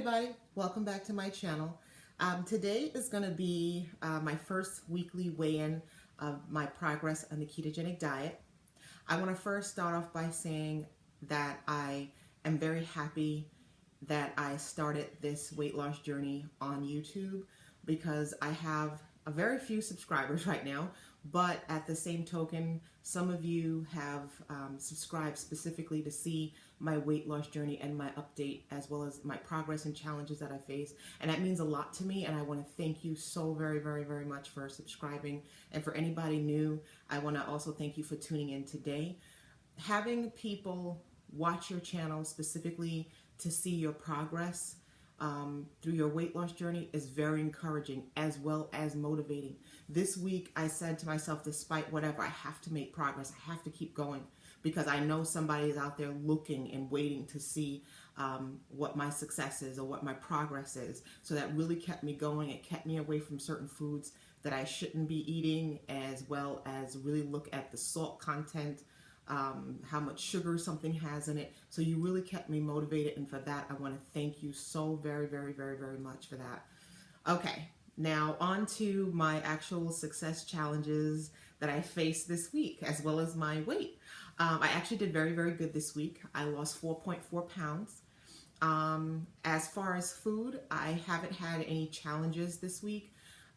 everybody, welcome back to my channel. Today is going to be my first weekly weigh-in of my progress on the ketogenic diet. I want to first start off by saying that I am very happy that I started this weight loss journey on YouTube because I have a very few subscribers right now, but at the same token, some of you have subscribed specifically to see my weight loss journey and my update, as well as my progress and challenges that I face. And that means a lot to me, and I want to thank you so very, very, very much for subscribing. And for anybody new, I want to also thank you for tuning in today. Having people watch your channel specifically to see your progress through your weight loss journey is very encouraging as well as motivating. This week I said to myself, despite whatever, I have to make progress. I have to keep going because I know somebody is out there looking and waiting to see what my success is or what my progress is. So that really kept me going. It kept me away from certain foods that I shouldn't be eating, as well as really look at the salt content, how much sugar something has in it. So you really kept me motivated, and for that I want to thank you so very, very, very, very much for that. Okay, now on to my actual success challenges that I faced this week, as well as my weight. I actually did very, very good this week. I lost 4.4 pounds. As far as food, I haven't had any challenges this week.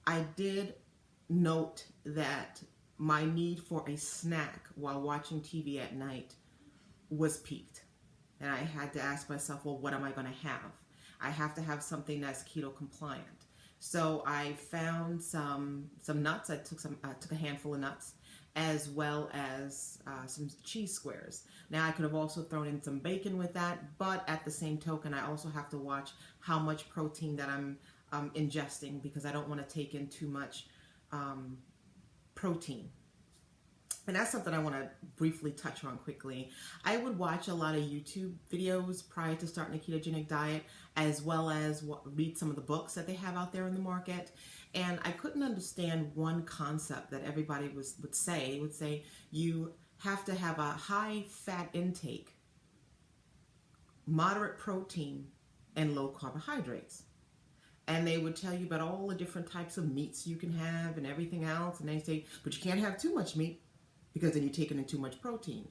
I did note that my need for a snack while watching TV at night was peaked. And I had to ask myself, well, what am I going to have? I have to have something that's keto compliant. So I found some nuts. I took a handful of nuts, as well as some cheese squares. Now I could have also thrown in some bacon with that, but at the same token, I also have to watch how much protein that I'm ingesting, because I don't want to take in too much protein. And that's something I want to briefly touch on quickly. I would watch a lot of YouTube videos prior to starting a ketogenic diet, as well as read some of the books that they have out there in the market. And I couldn't understand one concept that everybody would say you have to have a high fat intake, moderate protein, and low carbohydrates. And they would tell you about all the different types of meats you can have and everything else. And they say, but you can't have too much meat because then you're taking in too much protein.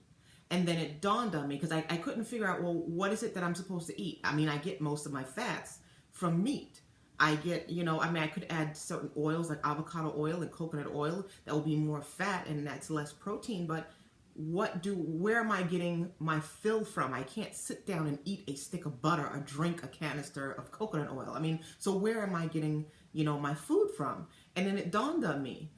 And then it dawned on me, because I couldn't figure out, well, what is it that I'm supposed to eat? I mean, I get most of my fats from meat. I get, I could add certain oils like avocado oil and coconut oil that will be more fat and that's less protein. But where am I getting my fill from? I can't sit down and eat a stick of butter or drink a canister of coconut oil. I mean, so where am I getting, my food from? And then it dawned on me,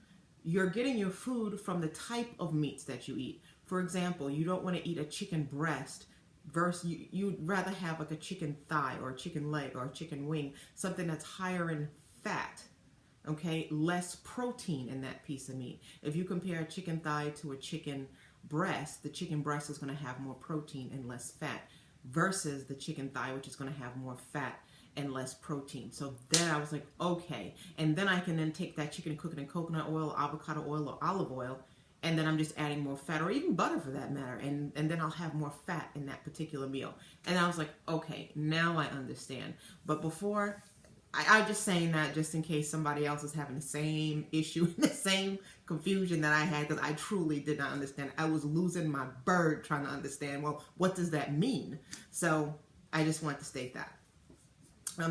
you're getting your food from the type of meats that you eat. For example, you don't want to eat a chicken breast versus you'd rather have like a chicken thigh or a chicken leg or a chicken wing, something that's higher in fat. Okay, less protein in that piece of meat. If you compare a chicken thigh to a chicken breast, the chicken breast is going to have more protein and less fat, versus the chicken thigh, which is going to have more fat and less protein. So then I was like, okay. And then I can then take that chicken and cook it in coconut oil, avocado oil, or olive oil, and then I'm just adding more fat, or even butter for that matter, and then I'll have more fat in that particular meal. And I was like, okay, now I understand. But before, I'm just saying that just in case somebody else is having the same issue, the same confusion that I had, because I truly did not understand. I was losing my bird trying to understand, well, what does that mean? So I just want to state that.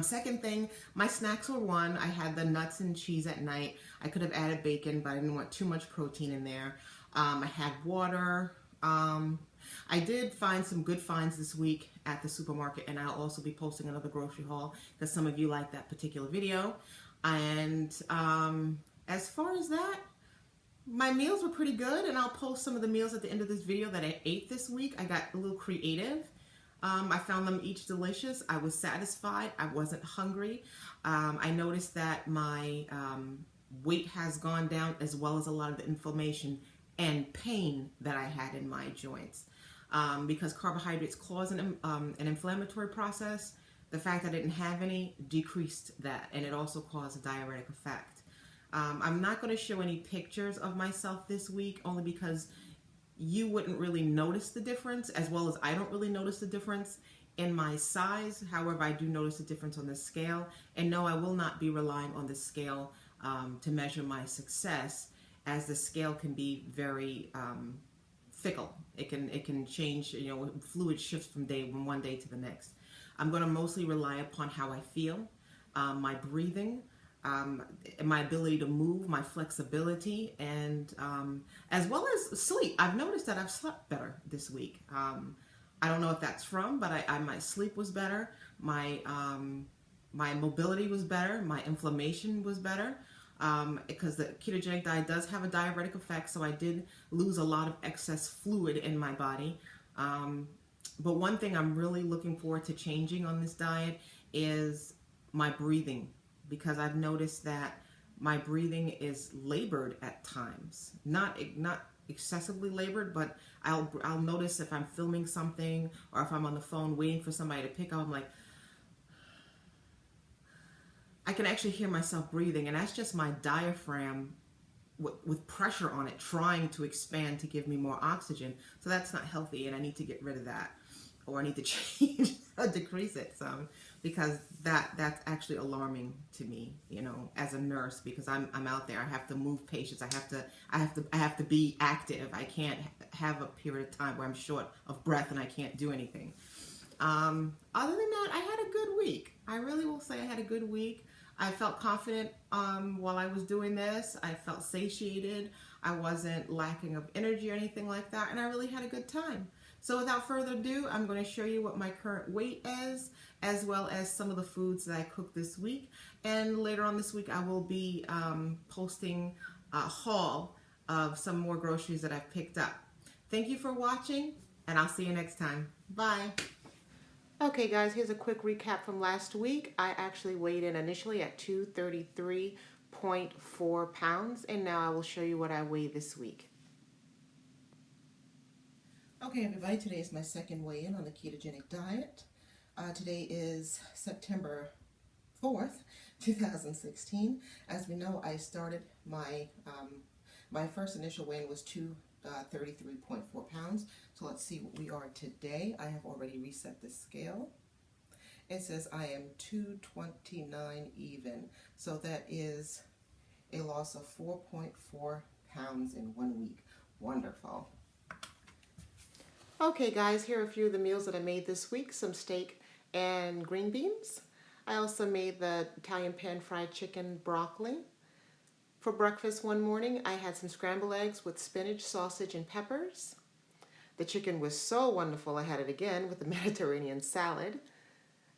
Second thing, my snacks were one. I had the nuts and cheese at night. I could have added bacon, but I didn't want too much protein in there. I had water. I did find some good finds this week at the supermarket, and I'll also be posting another grocery haul because some of you like that particular video. And as far as that, my meals were pretty good, and I'll post some of the meals at the end of this video that I ate this week. I got a little creative. I found them each delicious. I was satisfied. I wasn't hungry. I noticed that my weight has gone down, as well as a lot of the inflammation and pain that I had in my joints. Because carbohydrates cause an inflammatory process, the fact that I didn't have any decreased that, and it also caused a diuretic effect. I'm not going to show any pictures of myself this week, only because you wouldn't really notice the difference, as well as I don't really notice the difference in my size. However, I do notice a difference on the scale. And no, I will not be relying on the scale to measure my success, as the scale can be very fickle. It can change. Fluid shifts from one day to the next. I'm going to mostly rely upon how I feel, my breathing, my ability to move, my flexibility, and as well as sleep. I've noticed that I've slept better this week. I don't know if that's but my sleep was better. My mobility was better. My inflammation was better. Because the ketogenic diet does have a diuretic effect, so I did lose a lot of excess fluid in my body. But one thing I'm really looking forward to changing on this diet is my breathing, because I've noticed that my breathing is labored at times. Not excessively labored, but I'll notice if I'm filming something or if I'm on the phone waiting for somebody to pick up, I'm like, I can actually hear myself breathing, and that's just my diaphragm with pressure on it, trying to expand to give me more oxygen. So that's not healthy, and I need to get rid of that, or I need to change or decrease it some, because that's actually alarming to me, as a nurse, because I'm out there. I have to move patients. I have to be active. I can't have a period of time where I'm short of breath and I can't do anything. Other than that, I had a good week. I really will say I had a good week. I felt confident while I was doing this. I felt satiated. I wasn't lacking of energy or anything like that, and I really had a good time. So without further ado, I'm going to show you what my current weight is, as well as some of the foods that I cooked this week. And later on this week, I will be posting a haul of some more groceries that I've picked up. Thank you for watching, and I'll see you next time. Bye. Okay guys, here's a quick recap from last week. I actually weighed in initially at 233.4 pounds, and now I will show you what I weigh this week. Okay everybody, today is my second weigh-in on the ketogenic diet. Today is September 4th, 2016. As we know, I started my first initial weigh-in was 233.4 pounds. So let's see what we are today. I have already reset the scale. It says I am 229 even. So that is a loss of 4.4 pounds in 1 week. Wonderful. Okay guys, here are a few of the meals that I made this week. Some steak and green beans. I also made the Italian pan-fried chicken broccoli. For breakfast one morning, I had some scrambled eggs with spinach, sausage, and peppers. The chicken was so wonderful, I had it again with the Mediterranean salad.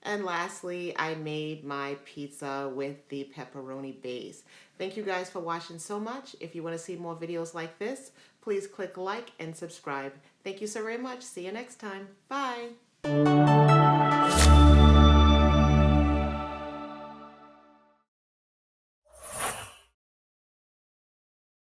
And lastly, I made my pizza with the pepperoni base. Thank you guys for watching so much. If you want to see more videos like this, please click like and subscribe. Thank you so very much. See you next time. Bye.